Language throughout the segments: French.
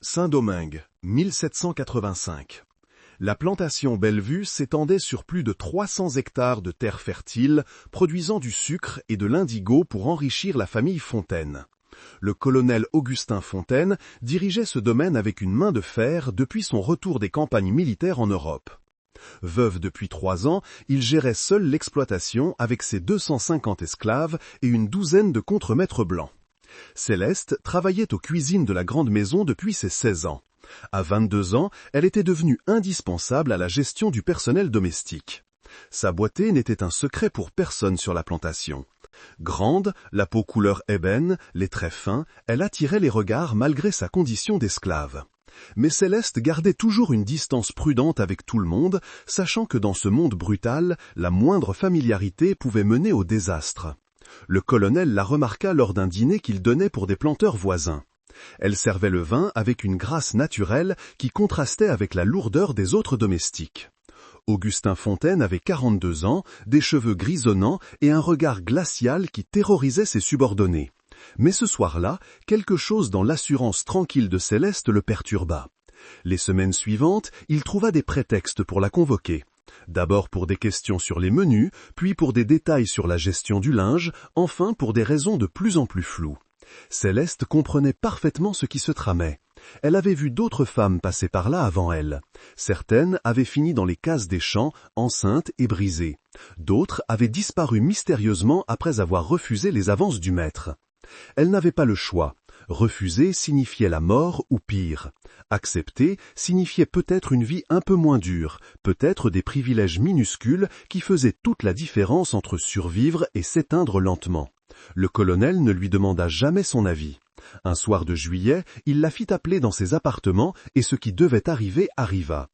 Saint-Domingue, 1785. La plantation Bellevue s'étendait sur plus de 300 hectares de terres fertiles, produisant du sucre et de l'indigo pour enrichir la famille Fontaine. Le colonel Augustin Fontaine dirigeait ce domaine avec une main de fer depuis son retour des campagnes militaires en Europe. Veuf depuis 3 ans, il gérait seul l'exploitation avec ses 250 esclaves et une douzaine de contremaîtres blancs. Céleste travaillait aux cuisines de la grande maison depuis ses 16 ans. À 22 ans, elle était devenue indispensable à la gestion du personnel domestique. Sa beauté n'était un secret pour personne sur la plantation. Grande, la peau couleur ébène, les traits fins, elle attirait les regards malgré sa condition d'esclave. Mais Céleste gardait toujours une distance prudente avec tout le monde, sachant que dans ce monde brutal, la moindre familiarité pouvait mener au désastre. Le colonel la remarqua lors d'un dîner qu'il donnait pour des planteurs voisins. Elle servait le vin avec une grâce naturelle qui contrastait avec la lourdeur des autres domestiques. Augustin Fontaine avait 42 ans, des cheveux grisonnants et un regard glacial qui terrorisait ses subordonnés. Mais ce soir-là, quelque chose dans l'assurance tranquille de Céleste le perturba. Les semaines suivantes, il trouva des prétextes pour la convoquer. D'abord pour des questions sur les menus, puis pour des détails sur la gestion du linge, enfin pour des raisons de plus en plus floues. Céleste comprenait parfaitement ce qui se tramait. Elle avait vu d'autres femmes passer par là avant elle. Certaines avaient fini dans les cases des champs, enceintes et brisées. D'autres avaient disparu mystérieusement après avoir refusé les avances du maître. Elle n'avait pas le choix. Refuser signifiait la mort ou pire. Accepter signifiait peut-être une vie un peu moins dure, peut-être des privilèges minuscules qui faisaient toute la différence entre survivre et s'éteindre lentement. Le colonel ne lui demanda jamais son avis. Un soir de juillet, il la fit appeler dans ses appartements et ce qui devait arriver arriva.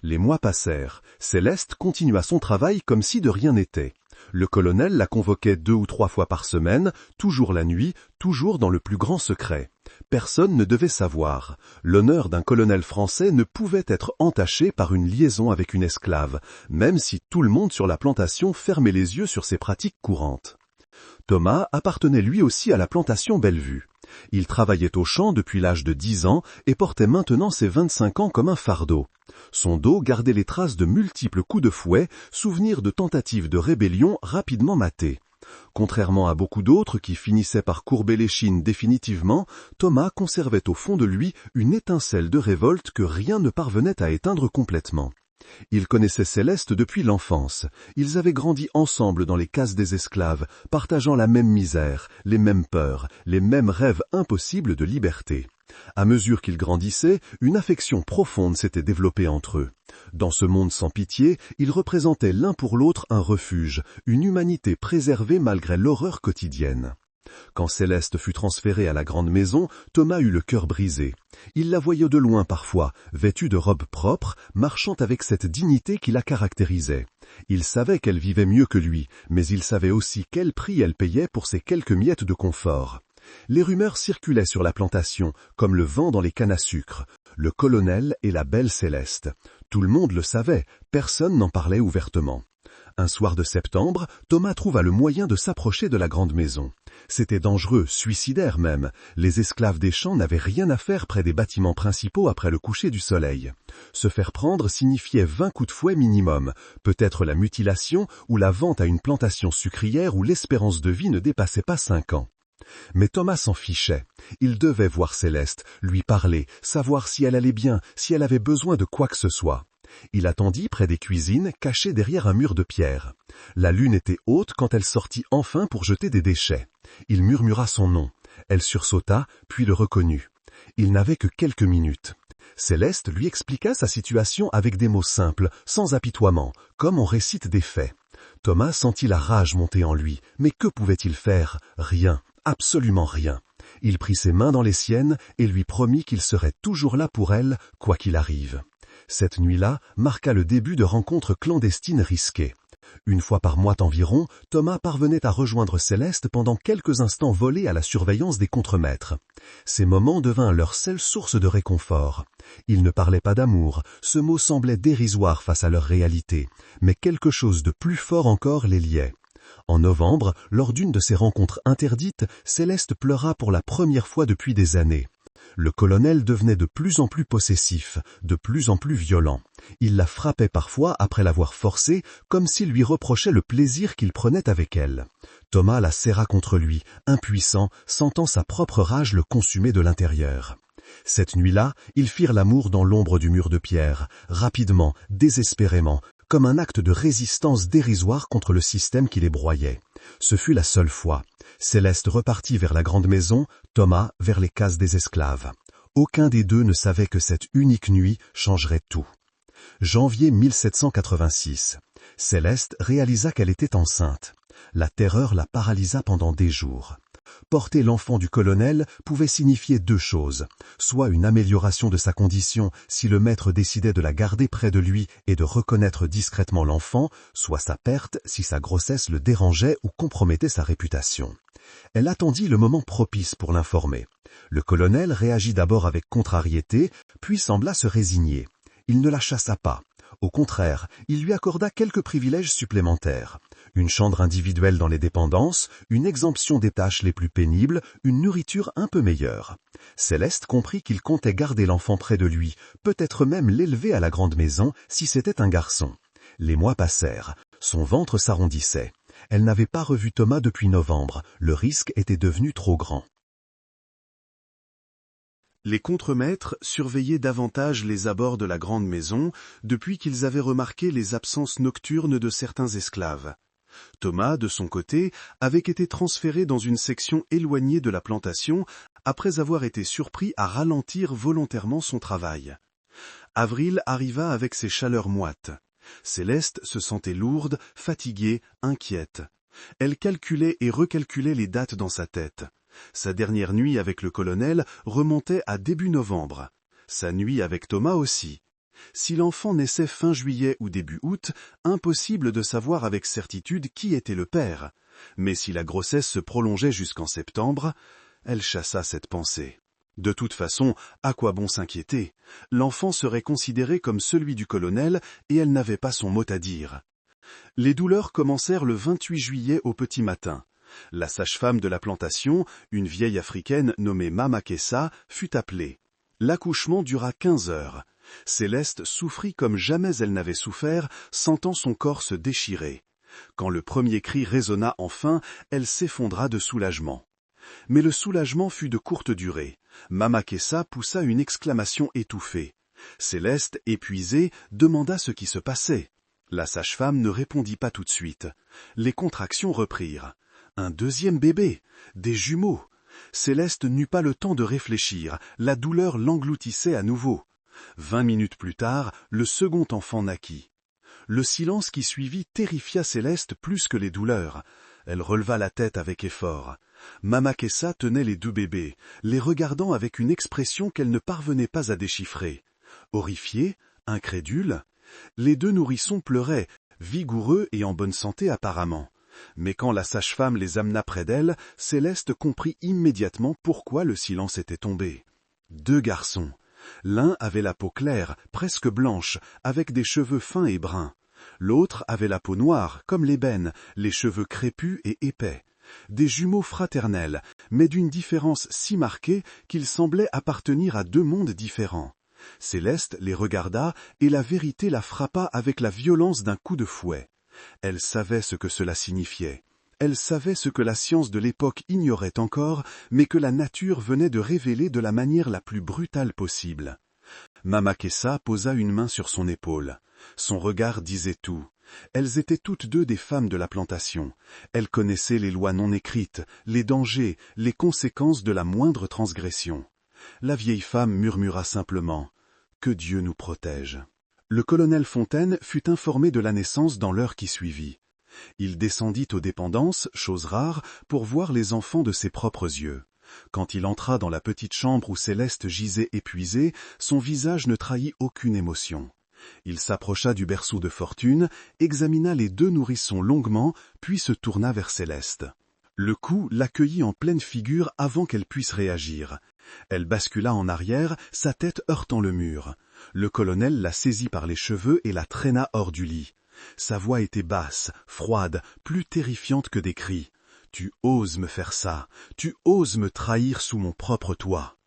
Les mois passèrent. Céleste continua son travail comme si de rien n'était. Le colonel la convoquait 2 ou 3 fois par semaine, toujours la nuit, toujours dans le plus grand secret. Personne ne devait savoir. L'honneur d'un colonel français ne pouvait être entaché par une liaison avec une esclave, même si tout le monde sur la plantation fermait les yeux sur ces pratiques courantes. Thomas appartenait lui aussi à la plantation Bellevue. Il travaillait au champ depuis l'âge de 10 ans et portait maintenant ses 25 ans comme un fardeau. Son dos gardait les traces de multiples coups de fouet, souvenirs de tentatives de rébellion rapidement matées. Contrairement à beaucoup d'autres qui finissaient par courber l'échine définitivement, Thomas conservait au fond de lui une étincelle de révolte que rien ne parvenait à éteindre complètement. Il connaissait Céleste depuis l'enfance. Ils avaient grandi ensemble dans les cases des esclaves, partageant la même misère, les mêmes peurs, les mêmes rêves impossibles de liberté. À mesure qu'ils grandissaient, une affection profonde s'était développée entre eux. Dans ce monde sans pitié, ils représentaient l'un pour l'autre un refuge, une humanité préservée malgré l'horreur quotidienne. Quand Céleste fut transférée à la grande maison, Thomas eut le cœur brisé. Il la voyait de loin parfois, vêtue de robes propres, marchant avec cette dignité qui la caractérisait. Il savait qu'elle vivait mieux que lui, mais il savait aussi quel prix elle payait pour ces quelques miettes de confort. Les rumeurs circulaient sur la plantation, comme le vent dans les cannes à sucre. Le colonel et la belle Céleste. Tout le monde le savait, personne n'en parlait ouvertement. Un soir de septembre, Thomas trouva le moyen de s'approcher de la grande maison. C'était dangereux, suicidaire même. Les esclaves des champs n'avaient rien à faire près des bâtiments principaux après le coucher du soleil. Se faire prendre signifiait 20 coups de fouet minimum, peut-être la mutilation ou la vente à une plantation sucrière où l'espérance de vie ne dépassait pas 5 ans. Mais Thomas s'en fichait. Il devait voir Céleste, lui parler, savoir si elle allait bien, si elle avait besoin de quoi que ce soit. Il attendit près des cuisines, caché derrière un mur de pierre. La lune était haute quand elle sortit enfin pour jeter des déchets. Il murmura son nom. Elle sursauta, puis le reconnut. Il n'avait que quelques minutes. Céleste lui expliqua sa situation avec des mots simples, sans apitoiement, comme on récite des faits. Thomas sentit la rage monter en lui, mais que pouvait-il faire? Rien, absolument rien. Il prit ses mains dans les siennes et lui promit qu'il serait toujours là pour elle, quoi qu'il arrive. Cette nuit-là marqua le début de rencontres clandestines risquées. Une fois par mois environ, Thomas parvenait à rejoindre Céleste pendant quelques instants volés à la surveillance des contremaîtres. Ces moments devinrent leur seule source de réconfort. Ils ne parlaient pas d'amour, ce mot semblait dérisoire face à leur réalité, mais quelque chose de plus fort encore les liait. En novembre, lors d'une de ces rencontres interdites, Céleste pleura pour la première fois depuis des années. Le colonel devenait de plus en plus possessif, de plus en plus violent. Il la frappait parfois après l'avoir forcée, comme s'il lui reprochait le plaisir qu'il prenait avec elle. Thomas la serra contre lui, impuissant, sentant sa propre rage le consumer de l'intérieur. Cette nuit-là, ils firent l'amour dans l'ombre du mur de pierre, rapidement, désespérément, comme un acte de résistance dérisoire contre le système qui les broyait. Ce fut la seule fois. Céleste repartit vers la grande maison, Thomas vers les cases des esclaves. Aucun des deux ne savait que cette unique nuit changerait tout. Janvier 1786. Céleste réalisa qu'elle était enceinte. La terreur la paralysa pendant des jours. Porter l'enfant du colonel pouvait signifier deux choses, soit une amélioration de sa condition si le maître décidait de la garder près de lui et de reconnaître discrètement l'enfant, soit sa perte si sa grossesse le dérangeait ou compromettait sa réputation. Elle attendit le moment propice pour l'informer. Le colonel réagit d'abord avec contrariété, puis sembla se résigner. Il ne la chassa pas. Au contraire, il lui accorda quelques privilèges supplémentaires. Une chambre individuelle dans les dépendances, une exemption des tâches les plus pénibles, une nourriture un peu meilleure. Céleste comprit qu'il comptait garder l'enfant près de lui, peut-être même l'élever à la grande maison si c'était un garçon. Les mois passèrent, son ventre s'arrondissait. Elle n'avait pas revu Thomas depuis novembre, le risque était devenu trop grand. Les contremaîtres surveillaient davantage les abords de la grande maison depuis qu'ils avaient remarqué les absences nocturnes de certains esclaves. Thomas, de son côté, avait été transféré dans une section éloignée de la plantation après avoir été surpris à ralentir volontairement son travail. Avril arriva avec ses chaleurs moites. Céleste se sentait lourde, fatiguée, inquiète. Elle calculait et recalculait les dates dans sa tête. Sa dernière nuit avec le colonel remontait à début novembre. Sa nuit avec Thomas aussi. Si l'enfant naissait fin juillet ou début août, impossible de savoir avec certitude qui était le père. Mais si la grossesse se prolongeait jusqu'en septembre, elle chassa cette pensée. De toute façon, à quoi bon s'inquiéter? L'enfant serait considéré comme celui du colonel et elle n'avait pas son mot à dire. Les douleurs commencèrent le 28 juillet au petit matin. La sage-femme de la plantation, une vieille africaine nommée Mama Kessa, fut appelée. L'accouchement dura 15 heures. Céleste souffrit comme jamais elle n'avait souffert, sentant son corps se déchirer. Quand le premier cri résonna enfin, elle s'effondra de soulagement. Mais le soulagement fut de courte durée. Mama Kessa poussa une exclamation étouffée. Céleste, épuisée, demanda ce qui se passait. La sage-femme ne répondit pas tout de suite. Les contractions reprirent. Un deuxième bébé, des jumeaux. Céleste n'eut pas le temps de réfléchir, la douleur l'engloutissait à nouveau. 20 minutes plus tard, le second enfant naquit. Le silence qui suivit terrifia Céleste plus que les douleurs. Elle releva la tête avec effort. Mama Kessa tenait les deux bébés, les regardant avec une expression qu'elle ne parvenait pas à déchiffrer. Horrifiée, incrédule, les deux nourrissons pleuraient, vigoureux et en bonne santé apparemment. Mais quand la sage-femme les amena près d'elle, Céleste comprit immédiatement pourquoi le silence était tombé. Deux garçons. L'un avait la peau claire, presque blanche, avec des cheveux fins et bruns. L'autre avait la peau noire, comme l'ébène, les cheveux crépus et épais. Des jumeaux fraternels, mais d'une différence si marquée qu'ils semblaient appartenir à deux mondes différents. Céleste les regarda et la vérité la frappa avec la violence d'un coup de fouet. Elle savait ce que cela signifiait. Elle savait ce que la science de l'époque ignorait encore, mais que la nature venait de révéler de la manière la plus brutale possible. Mama Kessa posa une main sur son épaule. Son regard disait tout. Elles étaient toutes deux des femmes de la plantation. Elles connaissaient les lois non écrites, les dangers, les conséquences de la moindre transgression. La vieille femme murmura simplement « Que Dieu nous protège ». Le colonel Fontaine fut informé de la naissance dans l'heure qui suivit. Il descendit aux dépendances, chose rare, pour voir les enfants de ses propres yeux. Quand il entra dans la petite chambre où Céleste gisait épuisée, son visage ne trahit aucune émotion. Il s'approcha du berceau de fortune, examina les deux nourrissons longuement, puis se tourna vers Céleste. Le coup l'accueillit en pleine figure avant qu'elle puisse réagir. Elle bascula en arrière, sa tête heurtant le mur. Le colonel la saisit par les cheveux et la traîna hors du lit. Sa voix était basse, froide, plus terrifiante que des cris. « Tu oses me faire ça, tu oses me trahir sous mon propre toit. »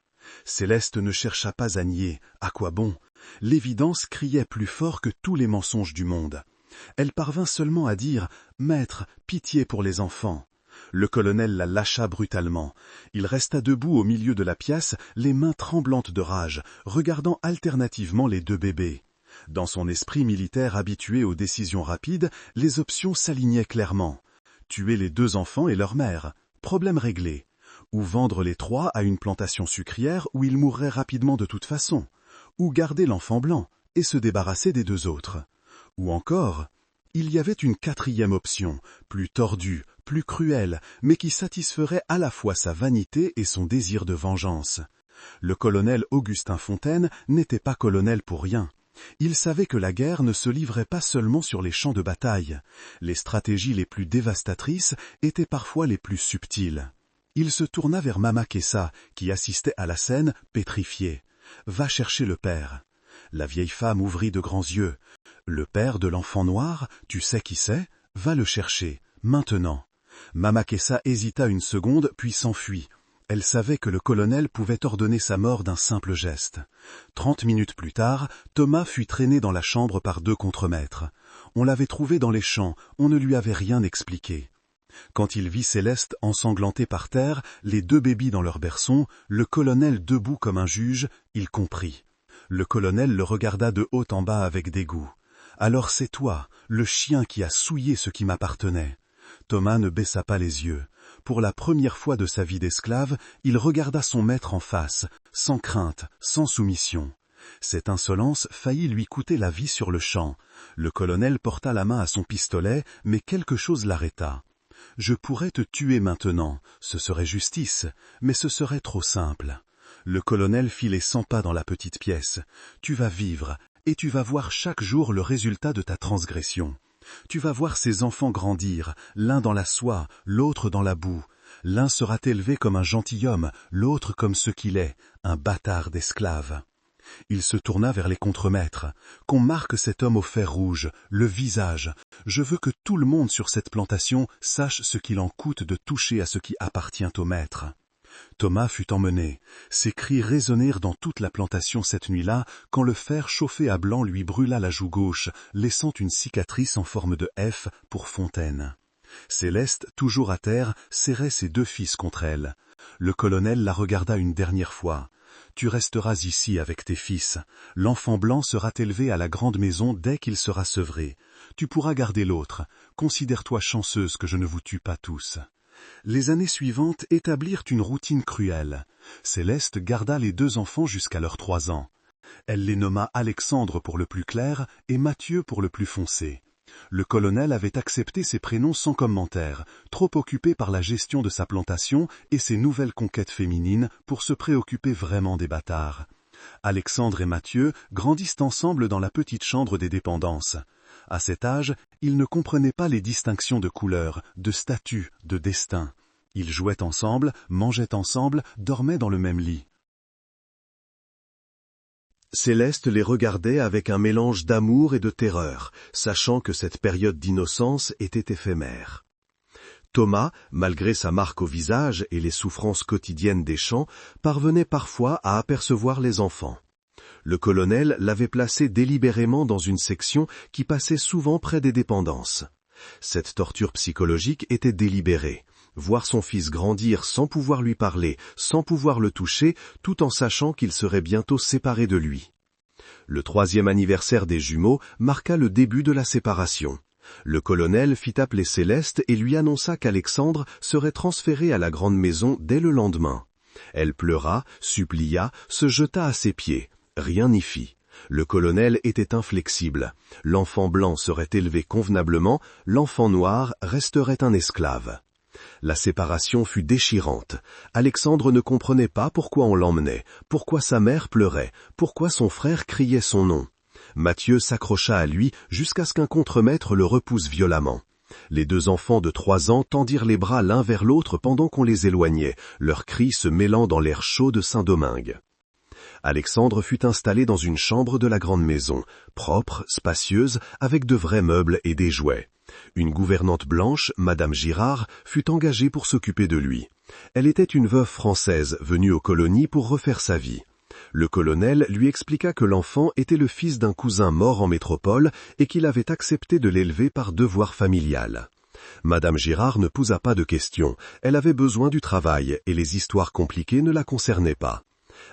Céleste ne chercha pas à nier, à quoi bon? L'évidence criait plus fort que tous les mensonges du monde. Elle parvint seulement à dire « Maître, pitié pour les enfants ». Le colonel la lâcha brutalement. Il resta debout au milieu de la pièce, les mains tremblantes de rage, regardant alternativement les deux bébés. Dans son esprit militaire habitué aux décisions rapides, les options s'alignaient clairement. Tuer les deux enfants et leur mère, problème réglé. Ou vendre les trois à une plantation sucrière où ils mourraient rapidement de toute façon. Ou garder l'enfant blanc et se débarrasser des deux autres. Ou encore, il y avait une quatrième option, plus tordue, plus cruelle, mais qui satisferait à la fois sa vanité et son désir de vengeance. Le colonel Augustin Fontaine n'était pas colonel pour rien. Il savait que la guerre ne se livrait pas seulement sur les champs de bataille. Les stratégies les plus dévastatrices étaient parfois les plus subtiles. Il se tourna vers Mama Kessa, qui assistait à la scène, pétrifiée. « Va chercher le père. » La vieille femme ouvrit de grands yeux. « Le père de l'enfant noir, tu sais qui c'est? Va le chercher, maintenant. » Mama Kessa hésita une seconde, puis s'enfuit. Elle savait que le colonel pouvait ordonner sa mort d'un simple geste. 30 minutes plus tard, Thomas fut traîné dans la chambre par 2 contremaîtres. On l'avait trouvé dans les champs, on ne lui avait rien expliqué. Quand il vit Céleste ensanglantée par terre, les 2 bébés dans leur berceau, le colonel debout comme un juge, il comprit. Le colonel le regarda de haut en bas avec dégoût. « Alors c'est toi, le chien qui a souillé ce qui m'appartenait. » Thomas ne baissa pas les yeux. Pour la première fois de sa vie d'esclave, il regarda son maître en face, sans crainte, sans soumission. Cette insolence faillit lui coûter la vie sur le champ. Le colonel porta la main à son pistolet, mais quelque chose l'arrêta. « Je pourrais te tuer maintenant, ce serait justice, mais ce serait trop simple. » Le colonel fit les 100 pas dans la petite pièce. « Tu vas vivre, et tu vas voir chaque jour le résultat de ta transgression. Tu vas voir ces enfants grandir, l'un dans la soie, l'autre dans la boue. L'un sera élevé comme un gentilhomme, l'autre comme ce qu'il est, un bâtard d'esclave. » Il se tourna vers les contremaîtres. « Qu'on marque cet homme au fer rouge, le visage. Je veux que tout le monde sur cette plantation sache ce qu'il en coûte de toucher à ce qui appartient au maître. » Thomas fut emmené. Ses cris résonnèrent dans toute la plantation cette nuit-là, quand le fer chauffé à blanc lui brûla la joue gauche, laissant une cicatrice en forme de F pour Fontaine. Céleste, toujours à terre, serrait ses 2 fils contre elle. Le colonel la regarda une dernière fois. « Tu resteras ici avec tes fils. L'enfant blanc sera élevé à la grande maison dès qu'il sera sevré. Tu pourras garder l'autre. Considère-toi chanceuse que je ne vous tue pas tous. » Les années suivantes établirent une routine cruelle. Céleste garda les 2 enfants jusqu'à leurs 3 ans. Elle les nomma Alexandre pour le plus clair et Mathieu pour le plus foncé. Le colonel avait accepté ces prénoms sans commentaire, trop occupé par la gestion de sa plantation et ses nouvelles conquêtes féminines pour se préoccuper vraiment des bâtards. Alexandre et Mathieu grandissent ensemble dans la petite chambre des dépendances. À cet âge, ils ne comprenaient pas les distinctions de couleurs, de statut, de destin. Ils jouaient ensemble, mangeaient ensemble, dormaient dans le même lit. Céleste les regardait avec un mélange d'amour et de terreur, sachant que cette période d'innocence était éphémère. Thomas, malgré sa marque au visage et les souffrances quotidiennes des champs, parvenait parfois à apercevoir les enfants. Le colonel l'avait placé délibérément dans une section qui passait souvent près des dépendances. Cette torture psychologique était délibérée. Voir son fils grandir sans pouvoir lui parler, sans pouvoir le toucher, tout en sachant qu'il serait bientôt séparé de lui. Le 3e anniversaire des jumeaux marqua le début de la séparation. Le colonel fit appeler Céleste et lui annonça qu'Alexandre serait transféré à la grande maison dès le lendemain. Elle pleura, supplia, se jeta à ses pieds. Rien n'y fit. Le colonel était inflexible. L'enfant blanc serait élevé convenablement, l'enfant noir resterait un esclave. La séparation fut déchirante. Alexandre ne comprenait pas pourquoi on l'emmenait, pourquoi sa mère pleurait, pourquoi son frère criait son nom. Mathieu s'accrocha à lui jusqu'à ce qu'un contremaître le repousse violemment. Les 2 enfants de 3 ans tendirent les bras l'un vers l'autre pendant qu'on les éloignait, leurs cris se mêlant dans l'air chaud de Saint-Domingue. Alexandre fut installé dans une chambre de la grande maison, propre, spacieuse, avec de vrais meubles et des jouets. Une gouvernante blanche, Madame Girard, fut engagée pour s'occuper de lui. Elle était une veuve française venue aux colonies pour refaire sa vie. Le colonel lui expliqua que l'enfant était le fils d'un cousin mort en métropole et qu'il avait accepté de l'élever par devoir familial. Madame Girard ne posa pas de questions, elle avait besoin du travail et les histoires compliquées ne la concernaient pas.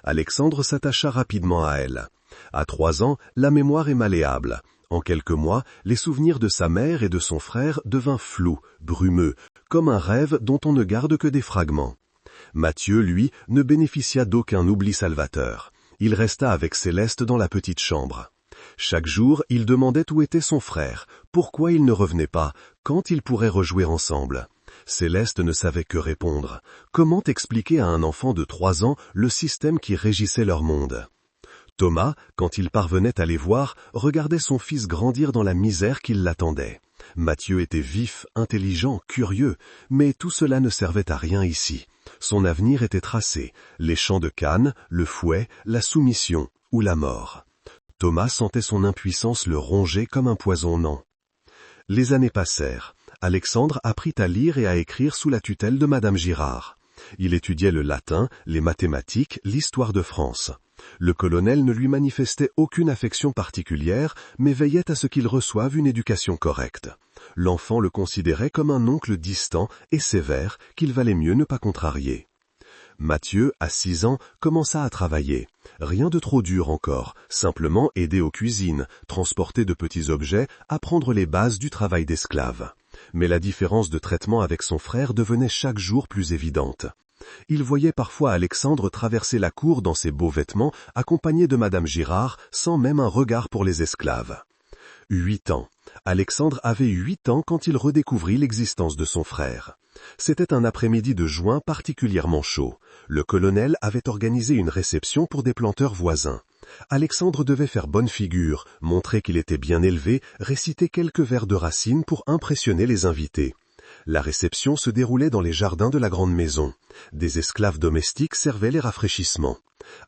Alexandre s'attacha rapidement à elle. À 3 ans, la mémoire est malléable. En quelques mois, les souvenirs de sa mère et de son frère devinrent flous, brumeux, comme un rêve dont on ne garde que des fragments. Mathieu, lui, ne bénéficia d'aucun oubli salvateur. Il resta avec Céleste dans la petite chambre. Chaque jour, il demandait où était son frère, pourquoi il ne revenait pas, quand ils pourraient rejouer ensemble. Céleste ne savait que répondre. Comment expliquer à un enfant de 3 ans le système qui régissait leur monde ? Thomas, quand il parvenait à les voir, regardait son fils grandir dans la misère qui l'attendait. Mathieu était vif, intelligent, curieux, mais tout cela ne servait à rien ici. Son avenir était tracé, les champs de canne, le fouet, la soumission ou la mort. Thomas sentait son impuissance le ronger comme un poisonnant. Les années passèrent. Alexandre apprit à lire et à écrire sous la tutelle de Madame Girard. Il étudiait le latin, les mathématiques, l'histoire de France. Le colonel ne lui manifestait aucune affection particulière, mais veillait à ce qu'il reçoive une éducation correcte. L'enfant le considérait comme un oncle distant et sévère qu'il valait mieux ne pas contrarier. Mathieu, à 6 ans, commença à travailler. Rien de trop dur encore, simplement aider aux cuisines, transporter de petits objets, apprendre les bases du travail d'esclave. Mais la différence de traitement avec son frère devenait chaque jour plus évidente. Il voyait parfois Alexandre traverser la cour dans ses beaux vêtements, accompagné de Madame Girard, sans même un regard pour les esclaves. 8 ans. Alexandre avait 8 ans quand il redécouvrit l'existence de son frère. C'était un après-midi de juin particulièrement chaud. Le colonel avait organisé une réception pour des planteurs voisins. Alexandre devait faire bonne figure, montrer qu'il était bien élevé, réciter quelques vers de Racine pour impressionner les invités. La réception se déroulait dans les jardins de la grande maison. Des esclaves domestiques servaient les rafraîchissements.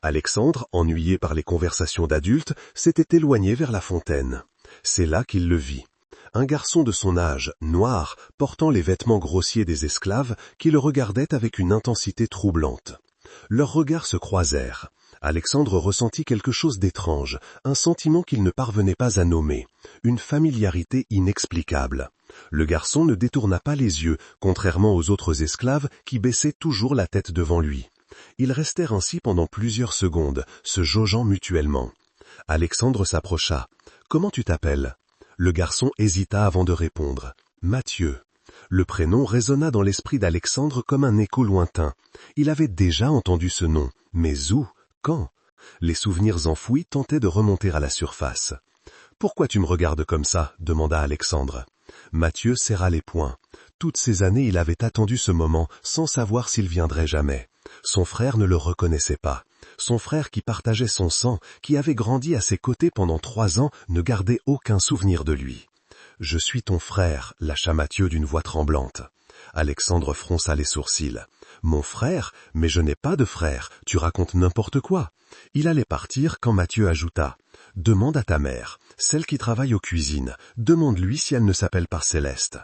Alexandre, ennuyé par les conversations d'adultes, s'était éloigné vers la fontaine. C'est là qu'il le vit. Un garçon de son âge, noir, portant les vêtements grossiers des esclaves, qui le regardait avec une intensité troublante. Leurs regards se croisèrent. Alexandre ressentit quelque chose d'étrange, un sentiment qu'il ne parvenait pas à nommer, une familiarité inexplicable. Le garçon ne détourna pas les yeux, contrairement aux autres esclaves qui baissaient toujours la tête devant lui. Ils restèrent ainsi pendant plusieurs secondes, se jaugeant mutuellement. Alexandre s'approcha. « Comment tu t'appelles » Le garçon hésita avant de répondre. « Mathieu ». Le prénom résonna dans l'esprit d'Alexandre comme un écho lointain. Il avait déjà entendu ce nom, mais où ? Quand ? Les souvenirs enfouis tentaient de remonter à la surface. « Pourquoi tu me regardes comme ça » demanda Alexandre. Mathieu serra les poings. Toutes ces années, il avait attendu ce moment, sans savoir s'il viendrait jamais. Son frère ne le reconnaissait pas. Son frère qui partageait son sang, qui avait grandi à ses côtés pendant 3 ans, ne gardait aucun souvenir de lui. « Je suis ton frère » lâcha Mathieu d'une voix tremblante. Alexandre fronça les sourcils. « Mon frère ? Mais je n'ai pas de frère, tu racontes n'importe quoi. » Il allait partir quand Mathieu ajouta. « Demande à ta mère, celle qui travaille aux cuisines, demande-lui si elle ne s'appelle pas Céleste. »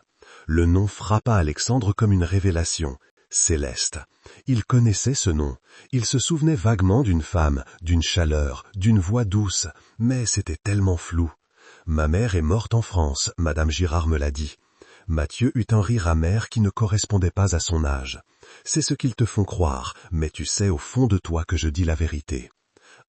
Le nom frappa Alexandre comme une révélation. Céleste. Il connaissait ce nom. Il se souvenait vaguement d'une femme, d'une chaleur, d'une voix douce, mais c'était tellement flou. « Ma mère est morte en France, Madame Girard me l'a dit. » Mathieu eut un rire amer qui ne correspondait pas à son âge. « C'est ce qu'ils te font croire, mais tu sais au fond de toi que je dis la vérité. »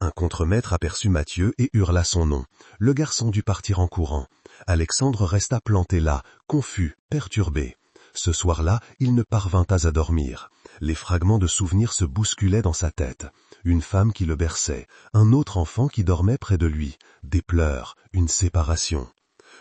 Un contremaître aperçut Mathieu et hurla son nom. Le garçon dut partir en courant. Alexandre resta planté là, confus, perturbé. Ce soir-là, il ne parvint pas à dormir. Les fragments de souvenirs se bousculaient dans sa tête. Une femme qui le berçait, un autre enfant qui dormait près de lui, des pleurs, une séparation.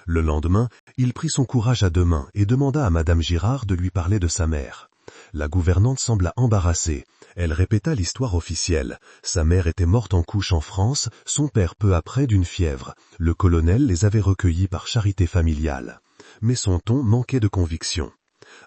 Le lendemain, il prit son courage à 2 mains et demanda à Madame Girard de lui parler de sa mère. La gouvernante sembla embarrassée. Elle répéta l'histoire officielle. Sa mère était morte en couche en France, son père peu après d'une fièvre. Le colonel les avait recueillis par charité familiale. Mais son ton manquait de conviction.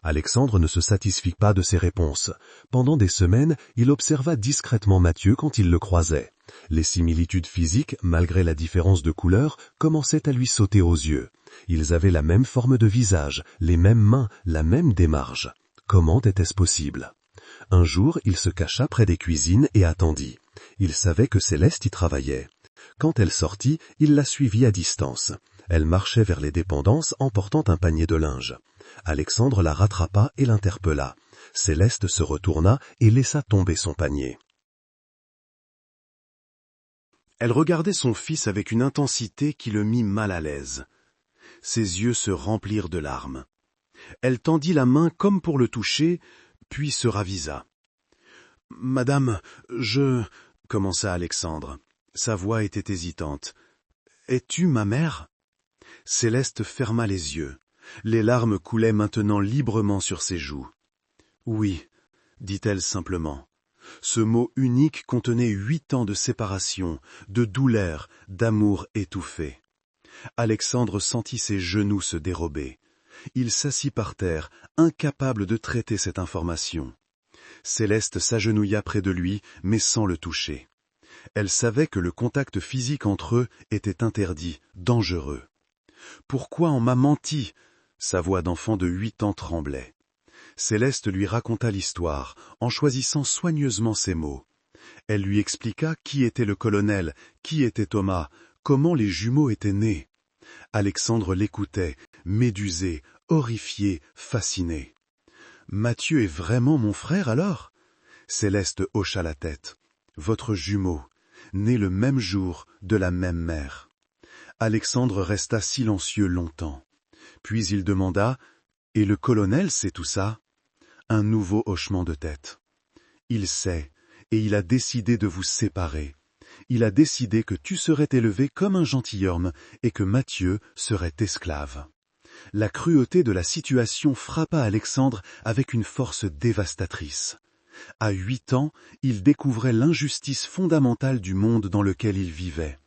Alexandre ne se satisfit pas de ses réponses. Pendant des semaines, il observa discrètement Mathieu quand il le croisait. Les similitudes physiques, malgré la différence de couleur, commençaient à lui sauter aux yeux. Ils avaient la même forme de visage, les mêmes mains, la même démarche. Comment était-ce possible? Un jour, il se cacha près des cuisines et attendit. Il savait que Céleste y travaillait. Quand elle sortit, il la suivit à distance. Elle marchait vers les dépendances en portant un panier de linge. Alexandre la rattrapa et l'interpella. Céleste se retourna et laissa tomber son panier. Elle regardait son fils avec une intensité qui le mit mal à l'aise. Ses yeux se remplirent de larmes. Elle tendit la main comme pour le toucher, puis se ravisa. « Madame, je... » commença Alexandre. Sa voix était hésitante. « Es-tu ma mère ?» Céleste ferma les yeux. Les larmes coulaient maintenant librement sur ses joues. « Oui, » dit-elle simplement. Ce mot unique contenait 8 ans de séparation, de douleur, d'amour étouffé. Alexandre sentit ses genoux se dérober. Il s'assit par terre, incapable de traiter cette information. Céleste s'agenouilla près de lui, mais sans le toucher. Elle savait que le contact physique entre eux était interdit, dangereux. « Pourquoi on m'a menti ?» Sa voix d'enfant de 8 ans tremblait. Céleste lui raconta l'histoire, en choisissant soigneusement ses mots. Elle lui expliqua qui était le colonel, qui était Thomas, comment les jumeaux étaient nés. Alexandre l'écoutait, médusé, horrifié, fasciné. « Mathieu est vraiment mon frère alors ?» Céleste hocha la tête. « Votre jumeau, né le même jour, de la même mère. » Alexandre resta silencieux longtemps. Puis il demanda « Et le colonel sait tout ça ?» Un nouveau hochement de tête. « Il sait, et il a décidé de vous séparer. Il a décidé que tu serais élevé comme un gentilhomme et que Mathieu serait esclave. » La cruauté de la situation frappa Alexandre avec une force dévastatrice. À 8 ans, il découvrait l'injustice fondamentale du monde dans lequel il vivait.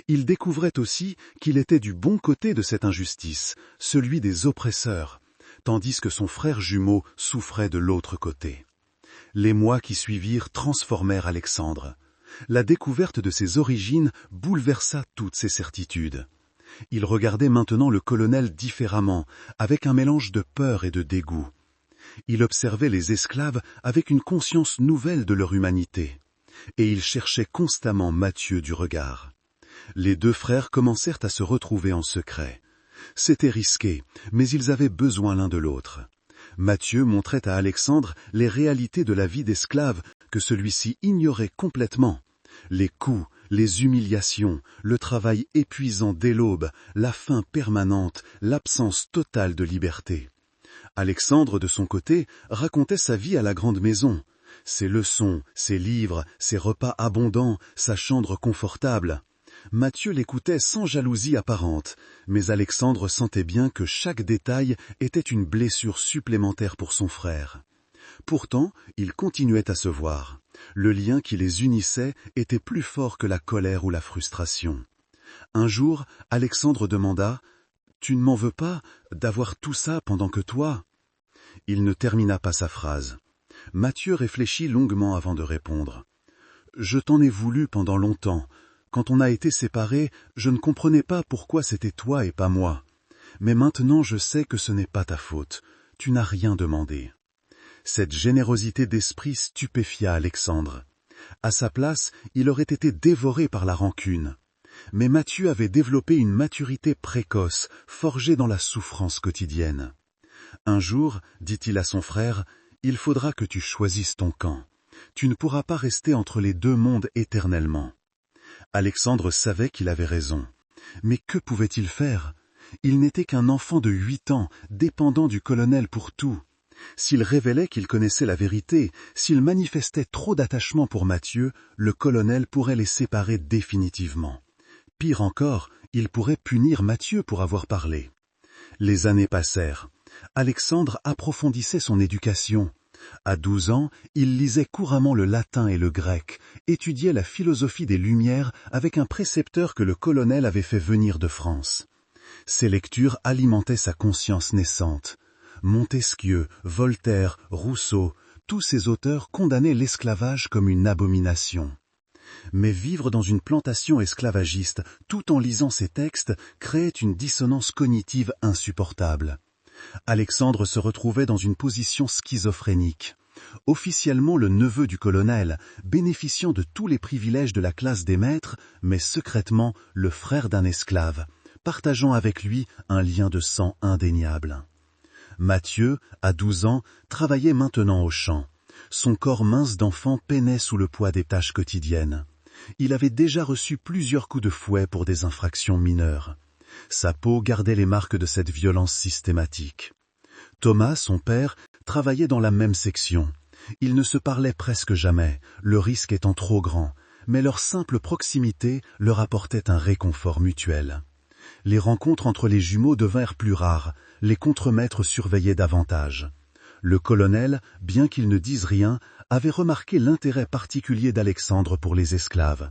Il découvrait aussi qu'il était du bon côté de cette injustice, celui des oppresseurs, tandis que son frère jumeau souffrait de l'autre côté. Les mois qui suivirent transformèrent Alexandre. La découverte de ses origines bouleversa toutes ses certitudes. Il regardait maintenant le colonel différemment, avec un mélange de peur et de dégoût. Il observait les esclaves avec une conscience nouvelle de leur humanité. Et il cherchait constamment Mathieu du regard. Les 2 frères commencèrent à se retrouver en secret. C'était risqué, mais ils avaient besoin l'un de l'autre. Mathieu montrait à Alexandre les réalités de la vie d'esclave que celui-ci ignorait complètement. Les coups, les humiliations, le travail épuisant dès l'aube, la faim permanente, l'absence totale de liberté. Alexandre, de son côté, racontait sa vie à la grande maison. Ses leçons, ses livres, ses repas abondants, sa chambre confortable. Mathieu l'écoutait sans jalousie apparente, mais Alexandre sentait bien que chaque détail était une blessure supplémentaire pour son frère. Pourtant, ils continuaient à se voir. Le lien qui les unissait était plus fort que la colère ou la frustration. Un jour, Alexandre demanda « Tu ne m'en veux pas d'avoir tout ça pendant que toi ?» Il ne termina pas sa phrase. Mathieu réfléchit longuement avant de répondre. « Je t'en ai voulu pendant longtemps. Quand on a été séparés, je ne comprenais pas pourquoi c'était toi et pas moi. Mais maintenant je sais que ce n'est pas ta faute. Tu n'as rien demandé. » Cette générosité d'esprit stupéfia Alexandre. À sa place, il aurait été dévoré par la rancune. Mais Mathieu avait développé une maturité précoce, forgée dans la souffrance quotidienne. Un jour, dit-il à son frère, « Il faudra que tu choisisses ton camp. Tu ne pourras pas rester entre les 2 mondes éternellement. » Alexandre savait qu'il avait raison. Mais que pouvait-il faire? Il n'était qu'un enfant de 8 ans, dépendant du colonel pour tout. S'il révélait qu'il connaissait la vérité, s'il manifestait trop d'attachement pour Mathieu, le colonel pourrait les séparer définitivement. Pire encore, il pourrait punir Mathieu pour avoir parlé. Les années passèrent. Alexandre approfondissait son éducation. À 12 ans, il lisait couramment le latin et le grec, étudiait la philosophie des Lumières avec un précepteur que le colonel avait fait venir de France. Ces lectures alimentaient sa conscience naissante. Montesquieu, Voltaire, Rousseau, tous ces auteurs condamnaient l'esclavage comme une abomination. Mais vivre dans une plantation esclavagiste, tout en lisant ces textes, créait une dissonance cognitive insupportable. Alexandre se retrouvait dans une position schizophrénique. Officiellement le neveu du colonel, bénéficiant de tous les privilèges de la classe des maîtres, mais secrètement le frère d'un esclave, partageant avec lui un lien de sang indéniable. Mathieu, à 12 ans, travaillait maintenant au champ. Son corps mince d'enfant peinait sous le poids des tâches quotidiennes. Il avait déjà reçu plusieurs coups de fouet pour des infractions mineures. Sa peau gardait les marques de cette violence systématique. Thomas, son père, travaillait dans la même section. Ils ne se parlaient presque jamais, le risque étant trop grand, mais leur simple proximité leur apportait un réconfort mutuel. Les rencontres entre les jumeaux devinrent plus rares, les contremaîtres surveillaient davantage. Le colonel, bien qu'il ne dise rien, avait remarqué l'intérêt particulier d'Alexandre pour les esclaves.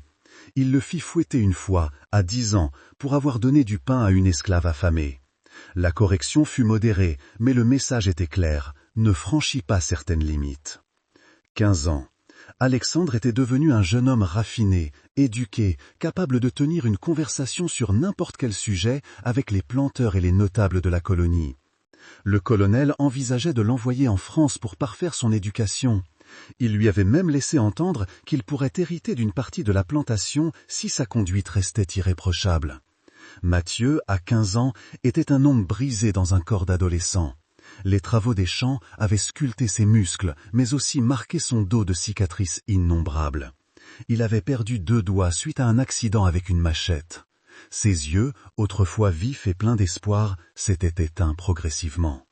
Il le fit fouetter une fois, à 10 ans, pour avoir donné du pain à une esclave affamée. La correction fut modérée, mais le message était clair, ne franchis pas certaines limites. 15 ans. Alexandre était devenu un jeune homme raffiné, éduqué, capable de tenir une conversation sur n'importe quel sujet avec les planteurs et les notables de la colonie. Le colonel envisageait de l'envoyer en France pour parfaire son éducation. Il lui avait même laissé entendre qu'il pourrait hériter d'une partie de la plantation si sa conduite restait irréprochable. Mathieu, à 15 ans, était un homme brisé dans un corps d'adolescent. Les travaux des champs avaient sculpté ses muscles, mais aussi marqué son dos de cicatrices innombrables. Il avait perdu 2 doigts suite à un accident avec une machette. Ses yeux, autrefois vifs et pleins d'espoir, s'étaient éteints progressivement.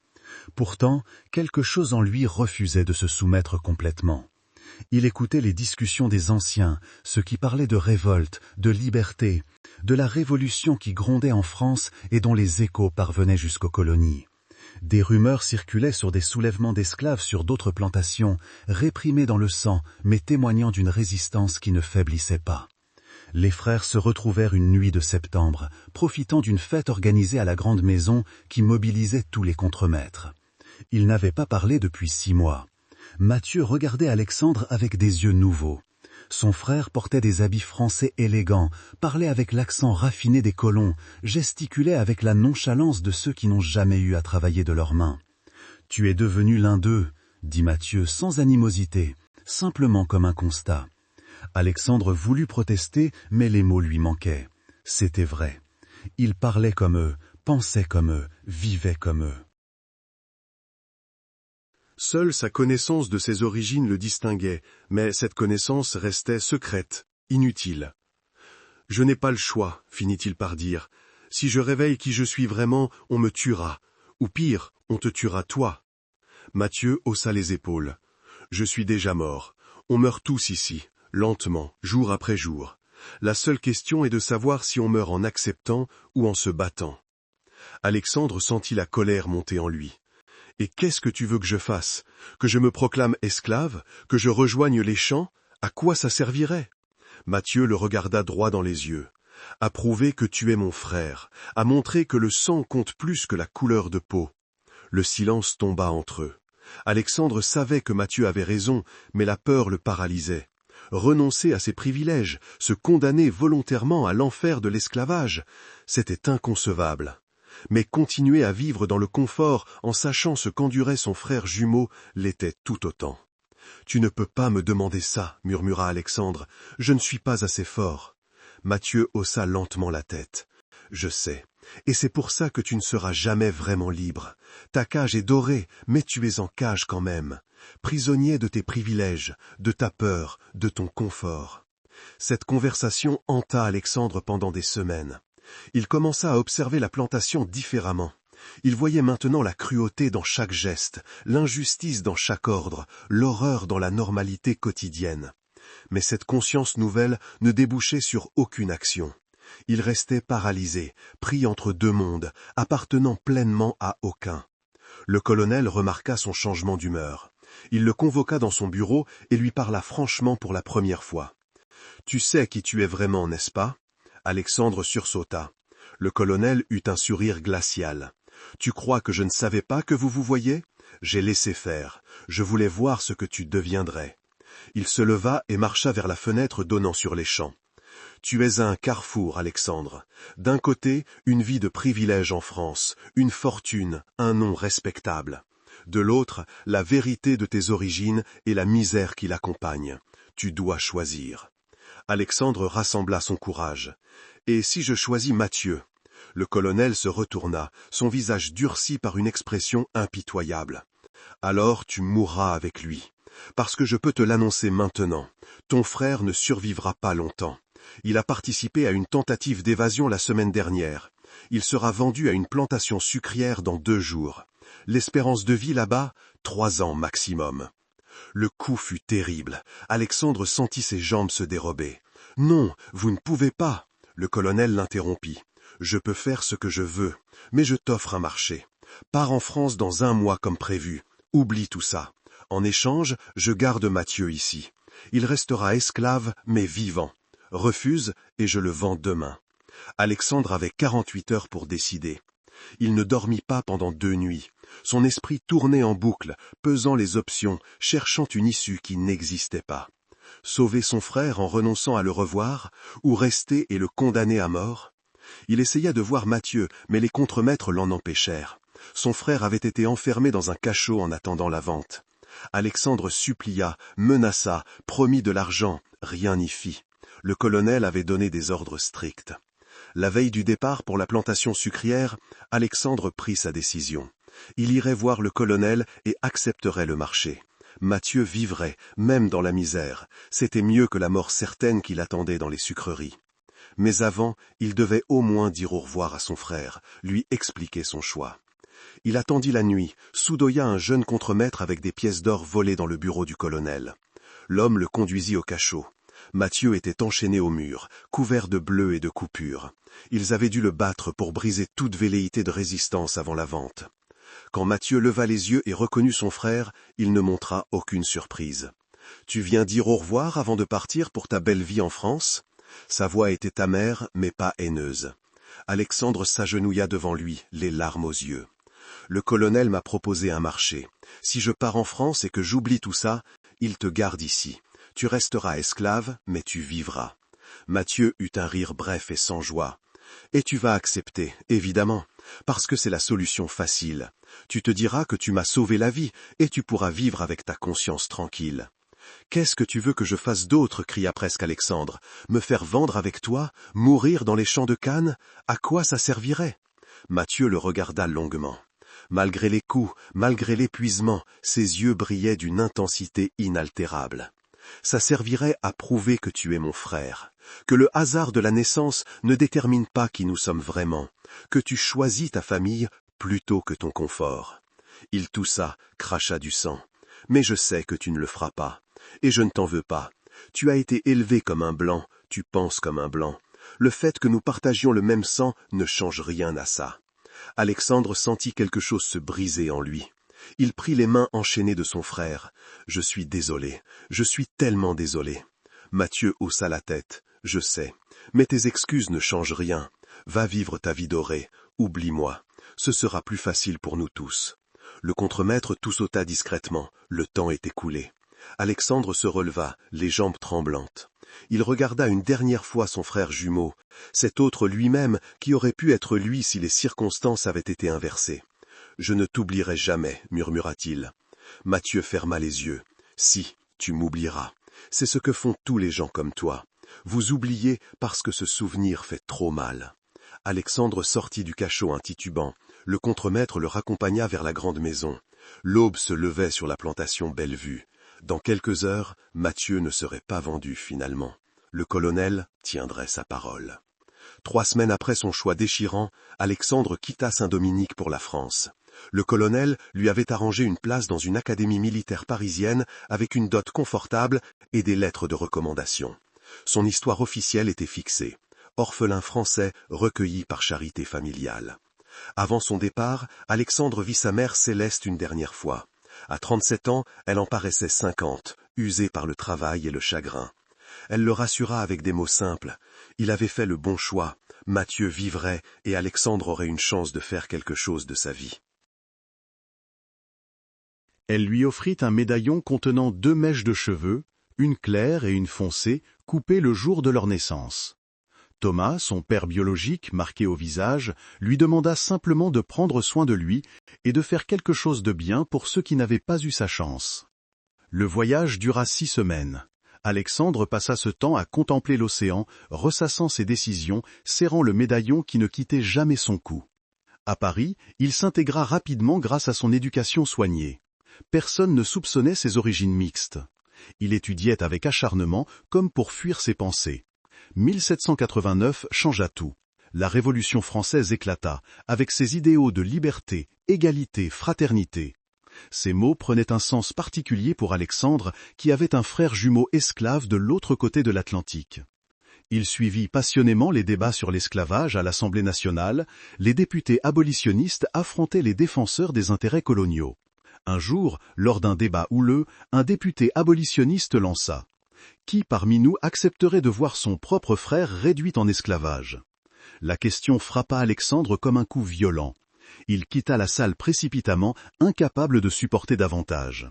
Pourtant, quelque chose en lui refusait de se soumettre complètement. Il écoutait les discussions des anciens, ceux qui parlaient de révolte, de liberté, de la révolution qui grondait en France et dont les échos parvenaient jusqu'aux colonies. Des rumeurs circulaient sur des soulèvements d'esclaves sur d'autres plantations, réprimés dans le sang, mais témoignant d'une résistance qui ne faiblissait pas. Les frères se retrouvèrent une nuit de septembre, profitant d'une fête organisée à la grande maison qui mobilisait tous les contremaîtres. Ils n'avaient pas parlé depuis 6 mois. Mathieu regardait Alexandre avec des yeux nouveaux. Son frère portait des habits français élégants, parlait avec l'accent raffiné des colons, gesticulait avec la nonchalance de ceux qui n'ont jamais eu à travailler de leurs mains. « Tu es devenu l'un d'eux », dit Mathieu sans animosité, simplement comme un constat. Alexandre voulut protester, mais les mots lui manquaient. C'était vrai. Il parlait comme eux, pensait comme eux, vivait comme eux. Seule sa connaissance de ses origines le distinguait, mais cette connaissance restait secrète, inutile. « Je n'ai pas le choix, finit-il par dire. Si je réveille qui je suis vraiment, on me tuera. Ou pire, on te tuera toi. » Mathieu haussa les épaules. « Je suis déjà mort. On meurt tous ici, lentement, jour après jour. La seule question est de savoir si on meurt en acceptant ou en se battant. » Alexandre sentit la colère monter en lui. « Et qu'est-ce que tu veux que je fasse? Que je me proclame esclave? Que je rejoigne les champs? À quoi ça servirait ?» Mathieu le regarda droit dans les yeux. « À prouver que tu es mon frère, à montrer que le sang compte plus que la couleur de peau. » Le silence tomba entre eux. Alexandre savait que Mathieu avait raison, mais la peur le paralysait. Renoncer à ses privilèges, se condamner volontairement à l'enfer de l'esclavage, c'était inconcevable. Mais continuer à vivre dans le confort en sachant ce qu'endurait son frère jumeau l'était tout autant. « Tu ne peux pas me demander ça, » murmura Alexandre. « Je ne suis pas assez fort. » Mathieu haussa lentement la tête. « Je sais, et c'est pour ça que tu ne seras jamais vraiment libre. Ta cage est dorée, mais tu es en cage quand même. Prisonnier de tes privilèges, de ta peur, de ton confort. » Cette conversation hanta Alexandre pendant des semaines. Il commença à observer la plantation différemment. Il voyait maintenant la cruauté dans chaque geste, l'injustice dans chaque ordre, l'horreur dans la normalité quotidienne. Mais cette conscience nouvelle ne débouchait sur aucune action. Il restait paralysé, pris entre 2 mondes, appartenant pleinement à aucun. Le colonel remarqua son changement d'humeur. Il le convoqua dans son bureau et lui parla franchement pour la première fois. « Tu sais qui tu es vraiment, n'est-ce pas ?» Alexandre sursauta. Le colonel eut un sourire glacial. « Tu crois que je ne savais pas que vous vous voyiez ? J'ai laissé faire. Je voulais voir ce que tu deviendrais. » Il se leva et marcha vers la fenêtre donnant sur les champs. Tu es à un carrefour, Alexandre. D'un côté, une vie de privilèges en France, une fortune, un nom respectable. De l'autre, la vérité de tes origines et la misère qui l'accompagne. Tu dois choisir. Alexandre rassembla son courage. Et si je choisis Mathieu? Le colonel se retourna, son visage durci par une expression impitoyable. Alors tu mourras avec lui. Parce que je peux te l'annoncer maintenant, ton frère ne survivra pas longtemps. Il a participé à une tentative d'évasion la semaine dernière. Il sera vendu à une plantation sucrière dans 2 jours. L'espérance de vie là-bas, 3 ans maximum. Le coup fut terrible. Alexandre sentit ses jambes se dérober. « Non, vous ne pouvez pas !» Le colonel l'interrompit. « Je peux faire ce que je veux, mais je t'offre un marché. Pars en France dans 1 mois comme prévu. Oublie tout ça. En échange, je garde Mathieu ici. Il restera esclave, mais vivant. Refuse, et je le vends demain. » Alexandre avait 48 heures pour décider. Il ne dormit pas pendant 2 nuits. Son esprit tournait en boucle, pesant les options, cherchant une issue qui n'existait pas. Sauver son frère en renonçant à le revoir, ou rester et le condamner à mort? Il essaya de voir Mathieu, mais les contremaîtres l'en empêchèrent. Son frère avait été enfermé dans un cachot en attendant la vente. Alexandre supplia, menaça, promit de l'argent, rien n'y fit. Le colonel avait donné des ordres stricts. La veille du départ pour la plantation sucrière, Alexandre prit sa décision. Il irait voir le colonel et accepterait le marché. Mathieu vivrait, même dans la misère. C'était mieux que la mort certaine qui l'attendait dans les sucreries. Mais avant, il devait au moins dire au revoir à son frère, lui expliquer son choix. Il attendit la nuit, soudoya un jeune contremaître avec des pièces d'or volées dans le bureau du colonel. L'homme le conduisit au cachot. Mathieu était enchaîné au mur, couvert de bleus et de coupures. Ils avaient dû le battre pour briser toute velléité de résistance avant la vente. Quand Mathieu leva les yeux et reconnut son frère, il ne montra aucune surprise. « Tu viens dire au revoir avant de partir pour ta belle vie en France ?» Sa voix était amère, mais pas haineuse. Alexandre s'agenouilla devant lui, les larmes aux yeux. « Le colonel m'a proposé un marché. Si je pars en France et que j'oublie tout ça, il te garde ici. Tu resteras esclave, mais tu vivras. » Mathieu eut un rire bref et sans joie. « Et tu vas accepter, évidemment, parce que c'est la solution facile. Tu te diras que tu m'as sauvé la vie, et tu pourras vivre avec ta conscience tranquille. » « Qu'est-ce que tu veux que je fasse d'autre » cria presque Alexandre. « Me faire vendre avec toi, mourir dans les champs de Cannes, à quoi ça servirait ?» Mathieu le regarda longuement. Malgré les coups, malgré l'épuisement, ses yeux brillaient d'une intensité inaltérable. « Ça servirait à prouver que tu es mon frère, que le hasard de la naissance ne détermine pas qui nous sommes vraiment, que tu choisis ta famille plutôt que ton confort. » Il toussa, cracha du sang. « Mais je sais que tu ne le feras pas. Et je ne t'en veux pas. Tu as été élevé comme un blanc, tu penses comme un blanc. Le fait que nous partagions le même sang ne change rien à ça. » Alexandre sentit quelque chose se briser en lui. Il prit les mains enchaînées de son frère. « Je suis désolé, je suis tellement désolé. » Mathieu haussa la tête. « Je sais, mais tes excuses ne changent rien. Va vivre ta vie dorée, oublie-moi. Ce sera plus facile pour nous tous. » Le contremaître toussauta discrètement. Le temps était écoulé. Alexandre se releva, les jambes tremblantes. Il regarda une dernière fois son frère jumeau, cet autre lui-même qui aurait pu être lui si les circonstances avaient été inversées. « Je ne t'oublierai jamais, » murmura-t-il. Mathieu ferma les yeux. « Si, tu m'oublieras. C'est ce que font tous les gens comme toi. Vous oubliez parce que ce souvenir fait trop mal. » Alexandre sortit du cachot un titubant. Le contremaître le raccompagna vers la grande maison. L'aube se levait sur la plantation Bellevue. Dans quelques heures, Mathieu ne serait pas vendu finalement. Le colonel tiendrait sa parole. 3 semaines après son choix déchirant, Alexandre quitta Saint-Dominique pour la France. Le colonel lui avait arrangé une place dans une académie militaire parisienne avec une dot confortable et des lettres de recommandation. Son histoire officielle était fixée. Orphelin français recueilli par charité familiale. Avant son départ, Alexandre vit sa mère Céleste une dernière fois. À 37 ans, elle en paraissait 50, usée par le travail et le chagrin. Elle le rassura avec des mots simples. Il avait fait le bon choix. Mathieu vivrait et Alexandre aurait une chance de faire quelque chose de sa vie. Elle lui offrit un médaillon contenant 2 mèches de cheveux, une claire et une foncée, coupées le jour de leur naissance. Thomas, son père biologique, marqué au visage, lui demanda simplement de prendre soin de lui et de faire quelque chose de bien pour ceux qui n'avaient pas eu sa chance. Le voyage dura 6 semaines. Alexandre passa ce temps à contempler l'océan, ressassant ses décisions, serrant le médaillon qui ne quittait jamais son cou. À Paris, il s'intégra rapidement grâce à son éducation soignée. Personne ne soupçonnait ses origines mixtes. Il étudiait avec acharnement, comme pour fuir ses pensées. 1789 changea tout. La Révolution française éclata, avec ses idéaux de liberté, égalité, fraternité. Ces mots prenaient un sens particulier pour Alexandre, qui avait un frère jumeau esclave de l'autre côté de l'Atlantique. Il suivit passionnément les débats sur l'esclavage à l'Assemblée nationale. Les députés abolitionnistes affrontaient les défenseurs des intérêts coloniaux. Un jour, lors d'un débat houleux, un député abolitionniste lança « Qui parmi nous accepterait de voir son propre frère réduit en esclavage ?» La question frappa Alexandre comme un coup violent. Il quitta la salle précipitamment, incapable de supporter davantage.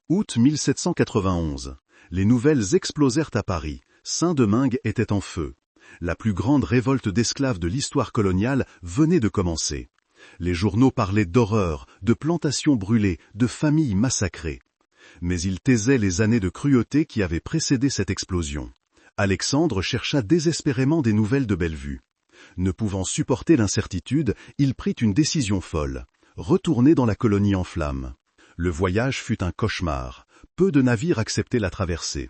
Août 1791. Les nouvelles explosèrent à Paris. Saint-Domingue était en feu. La plus grande révolte d'esclaves de l'histoire coloniale venait de commencer. Les journaux parlaient d'horreur, de plantations brûlées, de familles massacrées. Mais ils taisaient les années de cruauté qui avaient précédé cette explosion. Alexandre chercha désespérément des nouvelles de Bellevue. Ne pouvant supporter l'incertitude, il prit une décision folle, retourner dans la colonie en flammes. Le voyage fut un cauchemar. Peu de navires acceptaient la traversée.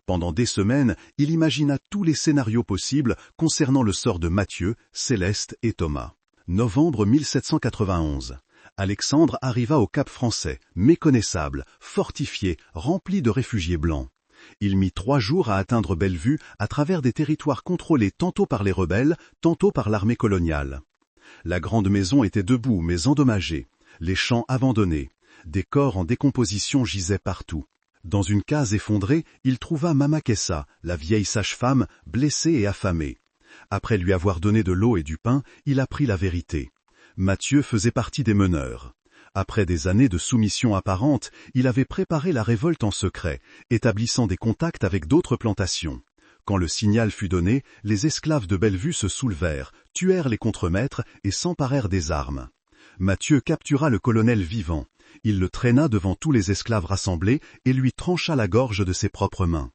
Pendant des semaines, il imagina tous les scénarios possibles concernant le sort de Mathieu, Céleste et Thomas. Novembre 1791. Alexandre arriva au Cap Français, méconnaissable, fortifié, rempli de réfugiés blancs. Il mit 3 jours à atteindre Bellevue à travers des territoires contrôlés tantôt par les rebelles, tantôt par l'armée coloniale. La grande maison était debout mais endommagée, les champs abandonnés, des corps en décomposition gisaient partout. Dans une case effondrée, il trouva Mama Kessa, la vieille sage-femme, blessée et affamée. Après lui avoir donné de l'eau et du pain, il apprit la vérité. Mathieu faisait partie des meneurs. Après des années de soumission apparente, il avait préparé la révolte en secret, établissant des contacts avec d'autres plantations. Quand le signal fut donné, les esclaves de Bellevue se soulevèrent, tuèrent les contremaîtres et s'emparèrent des armes. Mathieu captura le colonel vivant. Il le traîna devant tous les esclaves rassemblés et lui trancha la gorge de ses propres mains.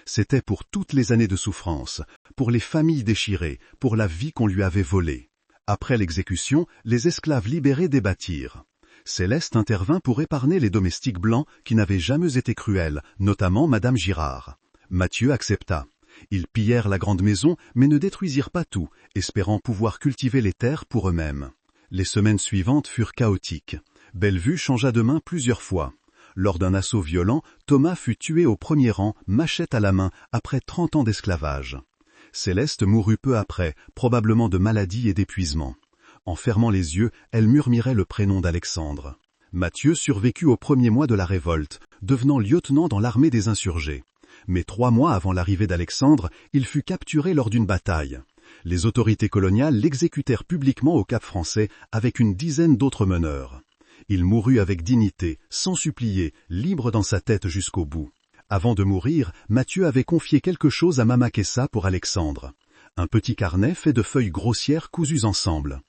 C'était pour toutes les années de souffrance, pour les familles déchirées, pour la vie qu'on lui avait volée. Après l'exécution, les esclaves libérés débattirent. Céleste intervint pour épargner les domestiques blancs qui n'avaient jamais été cruels, notamment Madame Girard. Mathieu accepta. Ils pillèrent la grande maison, mais ne détruisirent pas tout, espérant pouvoir cultiver les terres pour eux-mêmes. Les semaines suivantes furent chaotiques. Bellevue changea de main plusieurs fois. Lors d'un assaut violent, Thomas fut tué au premier rang, machette à la main, après 30 ans d'esclavage. Céleste mourut peu après, probablement de maladie et d'épuisement. En fermant les yeux, elle murmurait le prénom d'Alexandre. Mathieu survécut au premier mois de la révolte, devenant lieutenant dans l'armée des insurgés. Mais 3 mois avant l'arrivée d'Alexandre, il fut capturé lors d'une bataille. Les autorités coloniales l'exécutèrent publiquement au Cap Français avec une dizaine d'autres meneurs. Il mourut avec dignité, sans supplier, libre dans sa tête jusqu'au bout. Avant de mourir, Mathieu avait confié quelque chose à Mama Kessa pour Alexandre. Un petit carnet fait de feuilles grossières cousues ensemble.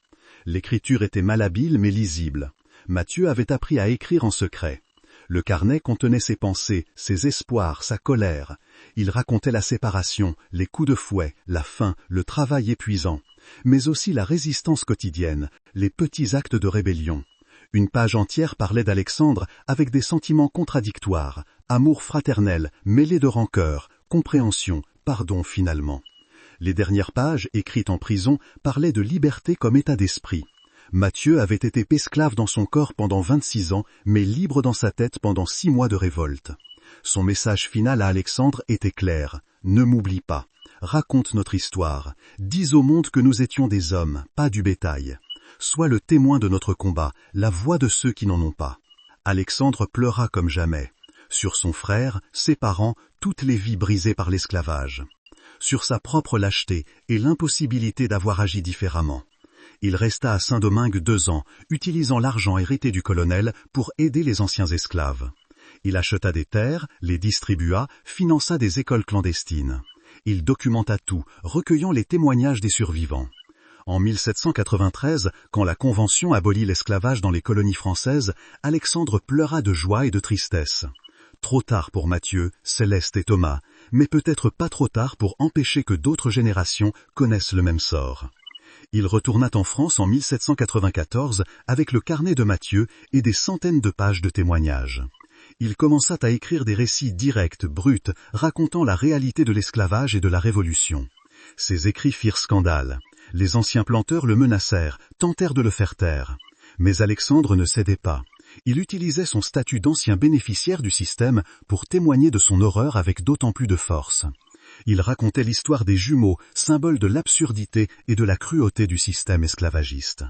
L'écriture était malhabile mais lisible. Mathieu avait appris à écrire en secret. Le carnet contenait ses pensées, ses espoirs, sa colère. Il racontait la séparation, les coups de fouet, la faim, le travail épuisant, mais aussi la résistance quotidienne, les petits actes de rébellion. Une page entière parlait d'Alexandre avec des sentiments contradictoires, amour fraternel, mêlé de rancœur, compréhension, pardon finalement. Les dernières pages, écrites en prison, parlaient de liberté comme état d'esprit. Mathieu avait été esclave dans son corps pendant 26 ans, mais libre dans sa tête pendant 6 mois de révolte. Son message final à Alexandre était clair. Ne m'oublie pas. Raconte notre histoire. Dis au monde que nous étions des hommes, pas du bétail. Sois le témoin de notre combat, la voix de ceux qui n'en ont pas. Alexandre pleura comme jamais. Sur son frère, ses parents, toutes les vies brisées par l'esclavage. Sur sa propre lâcheté et l'impossibilité d'avoir agi différemment. Il resta à Saint-Domingue 2 ans, utilisant l'argent hérité du colonel pour aider les anciens esclaves. Il acheta des terres, les distribua, finança des écoles clandestines. Il documenta tout, recueillant les témoignages des survivants. En 1793, quand la Convention abolit l'esclavage dans les colonies françaises, Alexandre pleura de joie et de tristesse. Trop tard pour Matthieu, Céleste et Thomas, mais peut-être pas trop tard pour empêcher que d'autres générations connaissent le même sort. Il retourna en France en 1794 avec le carnet de Matthieu et des centaines de pages de témoignages. Il commença à écrire des récits directs, bruts, racontant la réalité de l'esclavage et de la Révolution. Ses écrits firent scandale. Les anciens planteurs le menacèrent, tentèrent de le faire taire. Mais Alexandre ne cédait pas. Il utilisait son statut d'ancien bénéficiaire du système pour témoigner de son horreur avec d'autant plus de force. Il racontait l'histoire des jumeaux, symbole de l'absurdité et de la cruauté du système esclavagiste.